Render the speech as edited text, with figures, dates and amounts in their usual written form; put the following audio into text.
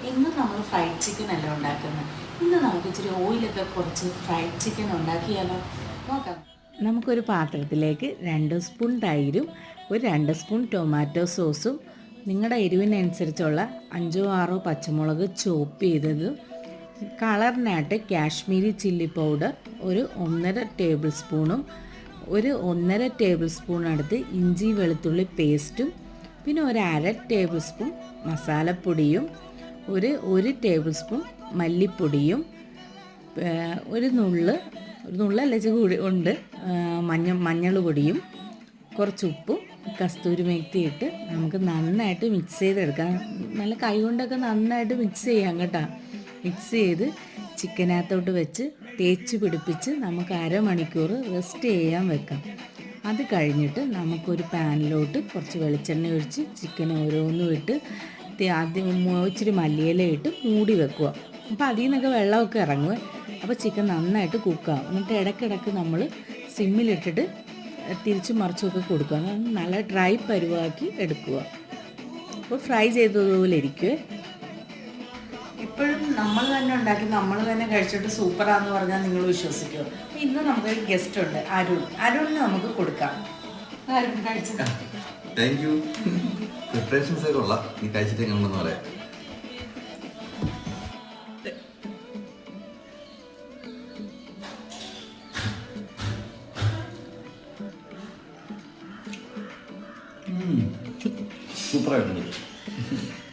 ഇന്ന് നമ്മൾ fried chicken അല്ല ഉണ്ടാക്കുന്നത്. ഇന്ന് നമുക്ക് ഇച്ചിരി ഓയിലൊക്കെ കുറച്ച് ഫ്രൈഡ് ചിക്കൻ ഉണ്ടാക്കിയാലോ? നോക്കാം. നമുക്കൊരു പാത്രത്തിലേക്ക് 2 സ്പൂൺ തൈരും ഒരു 2 സ്പൂൺ ടൊമാറ്റോ സോസും നിങ്ങളുടെ എരിവിനനുസരിച്ചുള്ള 5-6 പച്ചമുളക് ചോപ്പ് ചെയ്തതും കളറിനായിട്ട് കാശ്മീരി ചില്ലി പൗഡർ ഒരു 1.5 ടേബിൾ സ്പൂണും ഒരു 1.5 ടേബിൾ സ്പൂൺ അടുത്ത് ഇഞ്ചി വെളുത്തുള്ളി പേസ്റ്റും പിന്നെ ഒരു 1/2 ടേബിൾ സ്പൂൺ മസാലപ്പൊടിയും ഒരു ടേബിൾ സ്പൂൺ മല്ലിപ്പൊടിയും ഒരു നുള്ളല്ല കൂടി ഉണ്ട് മഞ്ഞൾ പൊടിയും കുറച്ച് ഉപ്പും കസ്തൂരി മേത്തി ഇട്ട് നമുക്ക് നന്നായിട്ട് മിക്സ് ചെയ്തെടുക്കാം. നല്ല കൈ കൊണ്ടൊക്കെ നന്നായിട്ട് മിക്സ് ചെയ്യാം കേട്ടോ. മിക്സ് ചെയ്ത് ചിക്കനകത്തോട്ട് വെച്ച് തേച്ച് പിടിപ്പിച്ച് നമുക്ക് അരമണിക്കൂർ റെസ്റ്റ് ചെയ്യാൻ വെക്കാം. അത് കഴിഞ്ഞിട്ട് നമുക്കൊരു പാനിലോട്ട് കുറച്ച് വെളിച്ചെണ്ണ ഒഴിച്ച് ചിക്കൻ ഓരോന്നും ഇട്ട് ആദ്യം ഇച്ചിരി മല്ലിയില ഇട്ട് മൂടി വെക്കുക. അപ്പോൾ അതിൽ നിന്നൊക്കെ വെള്ളമൊക്കെ ഇറങ്ങുക. അപ്പോൾ ചിക്കൻ നന്നായിട്ട് കുക്കാവും. എന്നിട്ട് ഇടയ്ക്കിടയ്ക്ക് നമ്മൾ സിമ്മിലിട്ടിട്ട് തിരിച്ച് മറിച്ചൊക്കെ കൊടുക്കുക. നല്ല ഡ്രൈ പരുവാക്കി എടുക്കുക. അപ്പോൾ ഫ്രൈ ചെയ്തതുപോലെ ഇരിക്കുവേ. ഇപ്പോഴും നമ്മൾ തന്നെ ഉണ്ടാക്കി നമ്മൾ തന്നെ കഴിച്ചിട്ട് സൂപ്പറാന്ന് പറഞ്ഞാൽ നിങ്ങൾ വിശ്വസിക്കുമോ? ഇന്ന് നമുക്കൊരു ഗസ്റ്റ് ഉണ്ട്, അരുണിന് നമുക്ക് കൊടുക്കാം. അരുൺ കഴിച്ചു. Thank you. പ്രിപ്പറേഷൻസ് ഒക്കെ ഉള്ള നീ കഴിച്ചിട്ട് എങ്ങനെയാണെന്ന് പറയാം. സൂപ്പറായിട്ടുണ്ട്.